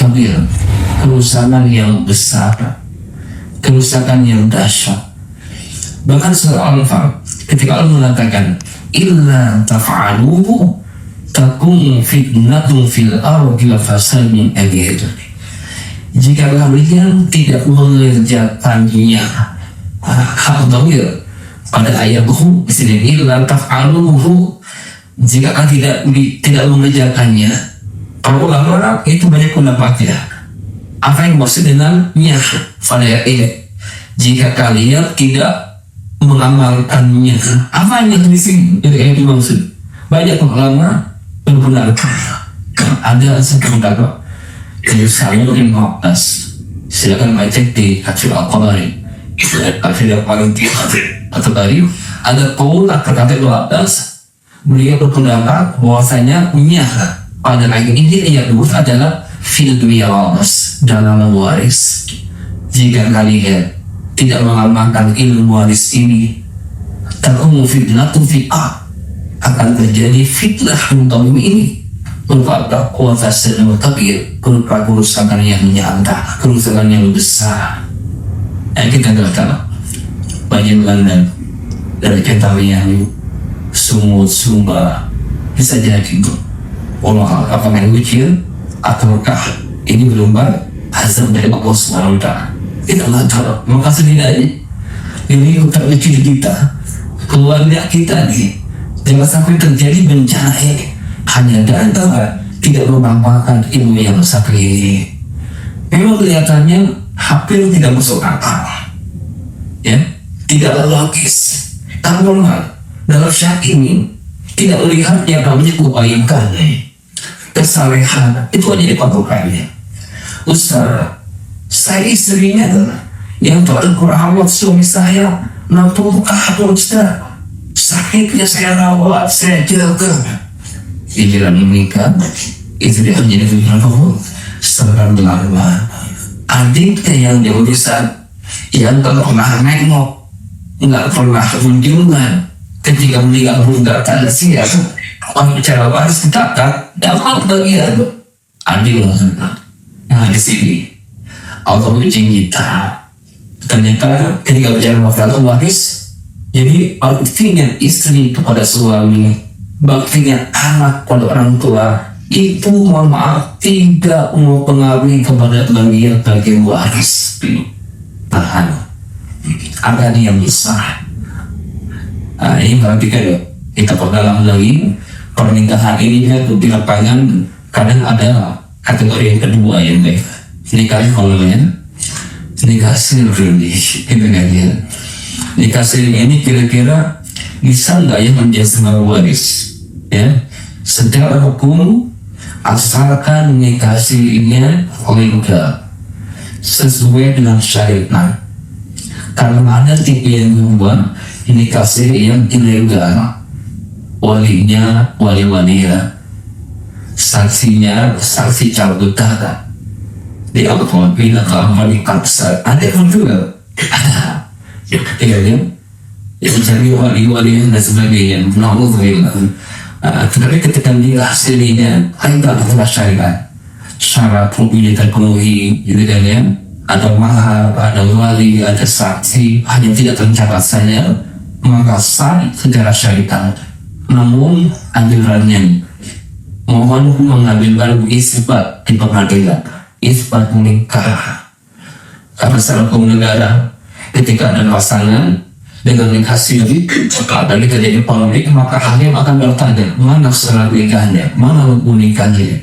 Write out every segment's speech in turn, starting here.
kabir, kerusakan yang besar, kerusakan yang dahsyat. Bahkan surah Al-Anfal ketika Allah mengatakan illa taf'aluhu takun fitnatun fil ardi wa fasadun kabir. Jika kalian tidak mengerjakannya, hak dhamir pada ayat hum di sini illa taf'aluhu, jika kalian tidak mengerjakannya. Kalau ulama itu banyak pendapatnya. Apa yang maksud dengan nyah pada ayat ini? Jika kalian tidak mengamalkannya, apa yang di sini yang dimaksud? Banyak ulama membenarkan ada sekelompok misalnya Ibn Abbas, silakan baca di Hafidh Al-Qabari, Hafidh Al-Qabari ada qaul terkata Ibn Abbas, beliau berpendapat bahwasanya nyah pada ayat ini yang disebut adalah fil miras, dalam waris. Jika kalian tidak mengamalkan ilmu waris ini, takun fitnatun fil ard, akan terjadi fitnah untuk ini berupa kuasa sedang kabir, berupa kerusakan yang nyata, kerusakan yang besar. Yang kita katakan banyak banget dari ketawiyah, sumut sumba bisa jadi itu. Allah apakah yang kecil ataukah ini berupa azab dari Allah SWT? Kita nggak tahu. Maka setidaknya ini untuk kecil kita, keluarga kita nih, jangan sampai terjadi bencana ini hanya antara tidak mengamalkan ilmu yang satu ini. Memang kelihatannya hampir tidak masuk akal, ya, tidak logis. Kalau dalam syariat ini tidak melihat yang namanya kebaikan, kesalehan itu hanya dipatokannya. Ustaz, saya istrinya yang kurang suami saya nampak apa Ustaz, sakitnya saya rawat, saya jaga. Dibilang menikah itu dia menjadi pikiran Allah sekarang berlaluan. Adiknya yang dia besar yang tak pernah nengok, nggak pernah kunjungan, ketika meninggal pun nggak ada siap. Orang bicara waris tak dapat bagian adil. Nah di sini Allah uji kita. Ternyata ketika bicara masalah waris, jadi artinya istri kepada suami, baktinya anak pada orang tua itu, mohon maaf, tidak mempengaruhi kepada bagian waris. Tahan, ada yang besar. Nah, ini perhatikan ya, kita perdalam lagi pernikahan ini kan di lapangan kadang ada kategori yang kedua yang baik. Nikah online, nikah siri, gitu kan ya. Nikah siri ini kira-kira bisa nggak ya menjadi sebuah waris? Ya, secara hukum asalkan nikah sirinya legal sesuai dengan syariat. Karena ada tipe yang membuat nikah siri yang ilegal, walinya wali-walinya, saksinya saksi calon utara, di apabila kalau wali paksa ada pun juga ya mencari wali-wali dan sebagainya. Tetapi ketika dia hasilnya ada adalah syariat, syarat rupiah terpenuhi, gitu kan ya, ada mahar, ada wali, ada saksi, hanya tidak tercatat saja, maka sah secara syariat. Namun anjurannya mohon mengambil isbat di pengadilan, isbat menikah, karena secara hukum negara ketika ada pasangan dengan nikah siri dan terjadi polemik, maka hakim akan bertanya mana surat nikahnya, mana buku nikahnya.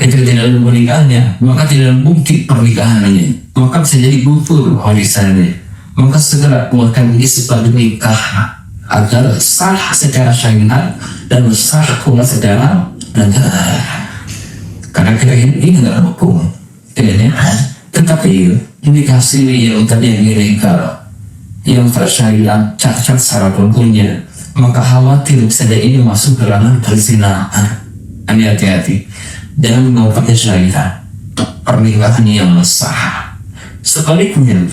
Ketika tidak ada nikahnya, maka tidak ada bukti pernikahannya, maka bisa jadi gugur warisannya. Maka segera keluarkan isbat nikah agar sah secara syariat dan sah pula secara negara. Karena kita ini negara hukum, ya. Tetapi nikah siri yang tadi yang ilegal, yang tersyariat cacat secara hukumnya, maka khawatir bisa jadi ini masuk ke ranah perzinahan. Hati-hati, jangan menggunakan syariat pernikahan yang sah. Sebaliknya,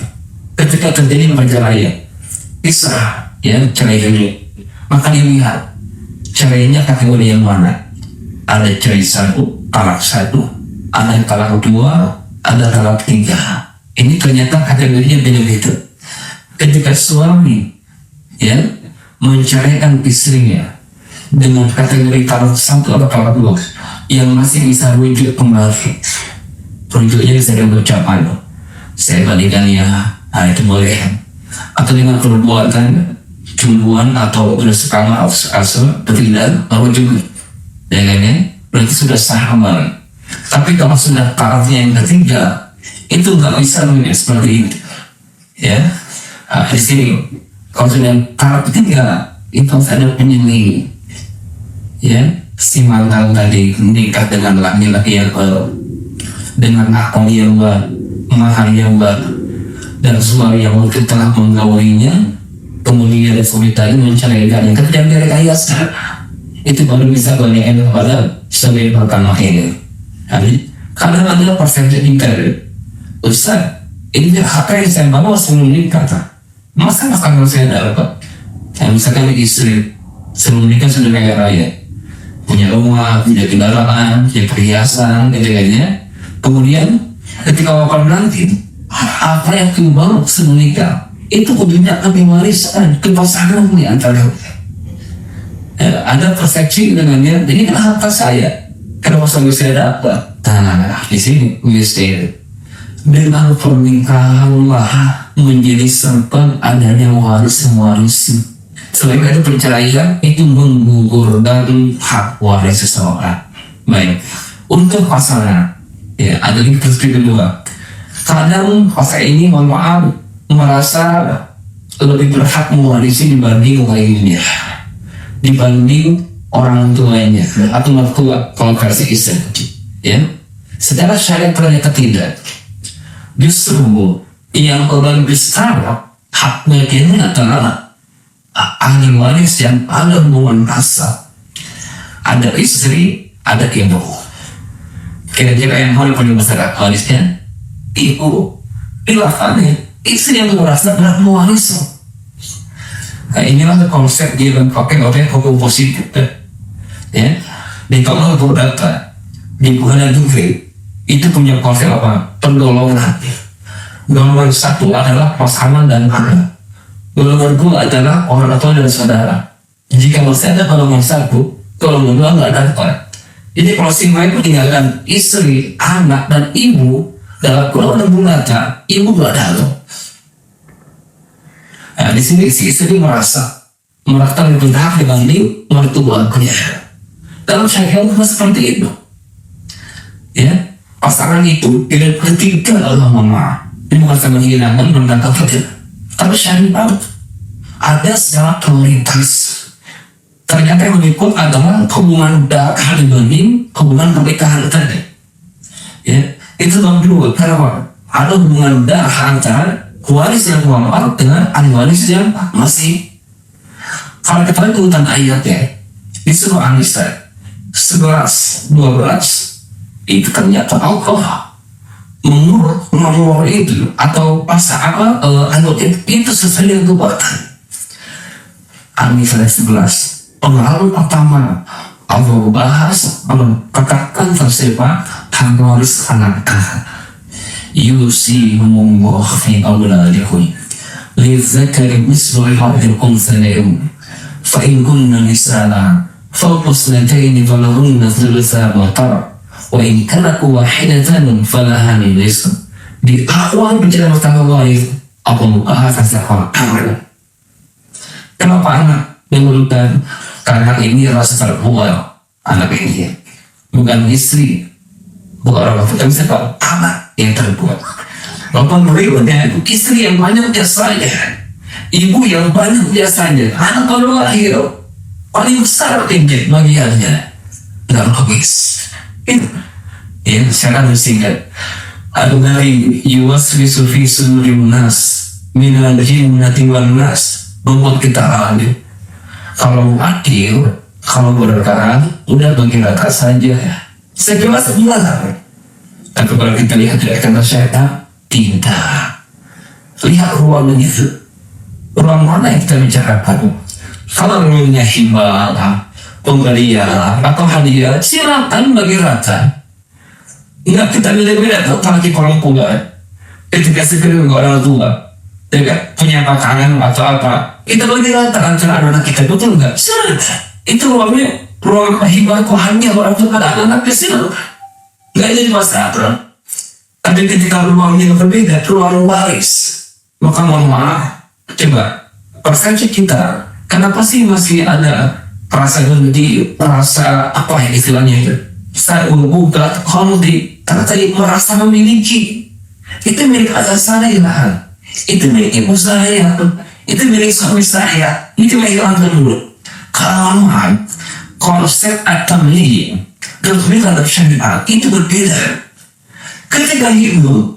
ketika terjadi perceraian, pisah, ya cerai ini, maka dilihat cerainya kategori yang mana. Ada cerai satu, talak satu, ada talak 2, ada talak 3. Ini ternyata kategorinya beda-beda. Ketika suami ya menceraikan istrinya dengan kategori talak 1 atau talak 2 yang masih bisa rujuk kembali, rujuknya bisa diucapkan, saya balikan ya, itu boleh. Atau dengan perbuatan cemburuan atau bersekala asal bertindak rujuk, berarti sudah sah kembali. Tapi kalau sudah tarafnya yang ketiga, itu nggak bisa seperti itu ya. Di sini kalau sudah taraf ketiga itu harus ada penyeling ya. Si mantan tadi menikah dengan laki-laki yang dengan akal yang baik, mahar yang baik, dan suami yang mungkin telah menggaulinya, kemudian suami tadi menceraikannya, kemudian direkayasa, itu baru bisa banyak pada sebagai pertama ini. Kadang ada persepsi tingkat, Ustaz, ini hak yang saya bawa sebelum nikah, masa kalau saya dapat? Misalkan istri sebelum nikah sudah kaya raya, punya rumah, punya kendaraan, punya perhiasan, gitu-gitu. Kemudian ketika wafat nanti, apa yang kembali sebelum nikah itu kebanyakan warisan kepasangan di antara ada persepsi dengannya. Ini kan harta saya, kenapa suami saya dapat? Nah, di sini mesti dengan pernikahanlah menjadi sebab adanya waris. Selain itu perceraian itu menggugurkan hak waris seseorang. Baik, untuk pasangan ya ada di perspektif kedua. Kadang pasangan ini mohon maaf merasa lebih berhak mewarisi dibanding lainnya, dibanding orang tuanya atau mertua kalau versi istri ya. Secara syariat ternyata tidak. Justru yang paling besar haknya ini adalah ahli waris yang ada hubungan kasar. Ada istri, ada ibu. Kira-kira yang paling besar warisnya ibu. Bilangnya istri yang merasa berat mewaris. Nah, inilah konsep dia yang pakai oleh hukum positif ya. Di kalau data di bulan Juli itu punya konsep apa? Penggolongan. Golongan satu adalah pasangan dan anak. Golongan dua adalah orang tua dan saudara. Jika masih ada golongan satu, golongan dua nggak dapat. Jadi kalau si itu tinggalkan istri, anak dan ibu dalam golongan bulata, ibu nggak dapat. Nah, di sini si istri merasa lebih berhak dibanding mertuanya. Dalam syariat seperti itu, ya pasangan itu tidak ketiga Allah mama. Ini bukan sama menghilangkan tentang kafir, tapi syariat ada secara prioritas. Ternyata yang berikut adalah hubungan darah dibanding hubungan pernikahan tadi. Ya, itu bang dulu. Kenapa? Ada hubungan darah antara waris yang wafat dengan ahli waris yang masih. Kalau kita lihat urutan ayatnya di surah An-Nisa 11-12 itu ternyata Allah mengurut nomor itu atau pasal anggota itu sesuai dengan kekuatan. An-Nisa 11 pengalaman pertama Allah bahas katakan tersebut hak waris anak yusihumullah fi awladihim lidzakari mislu hadhil unsayayn fa in kunna nisana fawqa sanatayn falahunna thulutha ma tarak wa in kanat wahidatan falaha nisfu. Di awal bicara pertama kali Allah bahas tentang kenapa anak memerlukan, karena ini rasa terbuat anak ini bukan istri, bukan orang tua, tapi anak yang terbuat. Bapak berikutnya istri yang banyak biasanya, ibu yang banyak biasanya, anak kalau lahir paling besar tinggi bagiannya dan habis. Itu yang secara singkat. Adunai yuwaswisu fi sudurin nas minal jinnati wan nas, membuat kita adil. Kalau adil, kalau berkarat, udah bagi rata saja. Saya kira sebelah. Tapi kalau kita lihat dari kata syaitan, tidak. Lihat ruang itu. Ruang mana yang kita bicarakan? Kalau ruangnya hibah, pemberian, atau hadiah, silakan bagi rata. Enggak kita beda-beda tuh kalau kita orang tua. Ketika sekedar orang tua, punya makanan atau apa, kita bagi rata antara anak kita, betul nggak? Silahkan. Itu ruang hibah Tuhannya orang tua pada anak kecil. Nggak jadi masalah. Tapi ketika ruangnya berbeda, ruang waris, maka mohon maaf, coba persepsi kita, kenapa sih masih ada rasa gengsi, rasa apa ya istilahnya itu? Saya buka komedi, karena tadi merasa memiliki. Itu milik ayah saya, itu milik ibu saya, itu milik suami saya, itu milik orang dulu. Kalau konsep at-tamlik dan syariat itu berbeda. Ketika ibu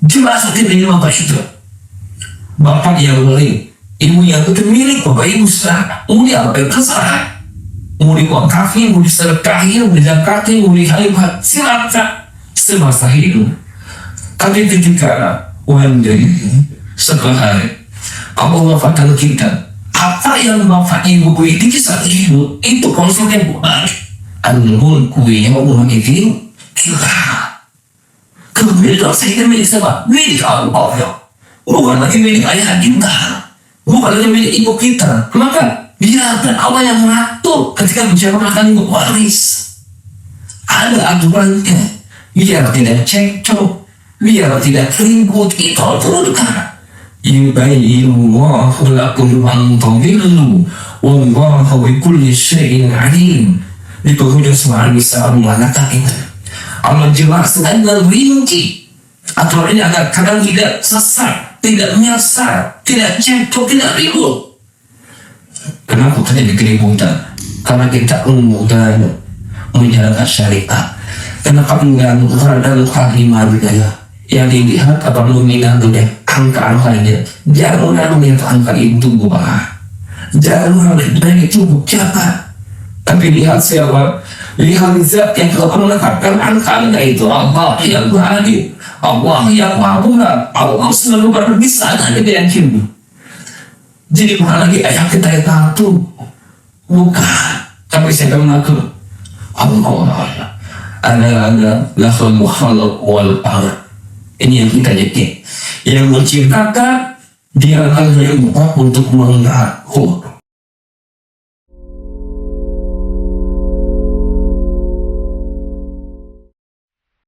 jelas milik bapak itu, bapak yang beli, ibu yang itu milik bapak ibu sah, mulia apa yang terserah, mau diwakafi, mau disedekahi, mau dizakati, mau dihaibat, silakan semasa hidup. Tapi ketika one-day setelah hari Allah wafatkan kita, apa yang bapak ibu beli di saat hidup itu konsepnya bukan al-mulku yawma idzin kemudian saya milik siapa? Milik Allah, bukan lagi milik ayah kita, bukan lagi milik ibu kita. Maka biarkan Allah yang mengatur ketika bicara makan waris. Ada aturannya, biar tidak cekcok, biar tidak ribut, itu aturan. Yubayyinullahu lakum an tadillu wallahu bikulli syai'in alim. Di penghujung surah An-Nisa mengatakan Allah jelaskan dan rinci aturannya agar kalian tidak sesat, tidak menyesat, tidak cekcok, tidak ribut. Kenapa terjadi keributan? Karena kita enggan menjalankan syariat. Kenapa enggan terhadap kalimat budaya yang dilihat atau nominal dia angka-angkanya? Jangan melihat angka itu gua, jangan melihat itu siapa, tapi lihat siapa, lihat zat yang telah menetapkan angka itu. Allah yang hadir, Allah yang maha, Allah selalu berada di sana dengan hidup. Jadi bukan lagi ayat kita yang tahu, bukan. Tapi saya mengaku Allah ada lahul khalq wal amr. Ini yang kita jadi, yang menciptakan dia yang berhak untuk mengaku.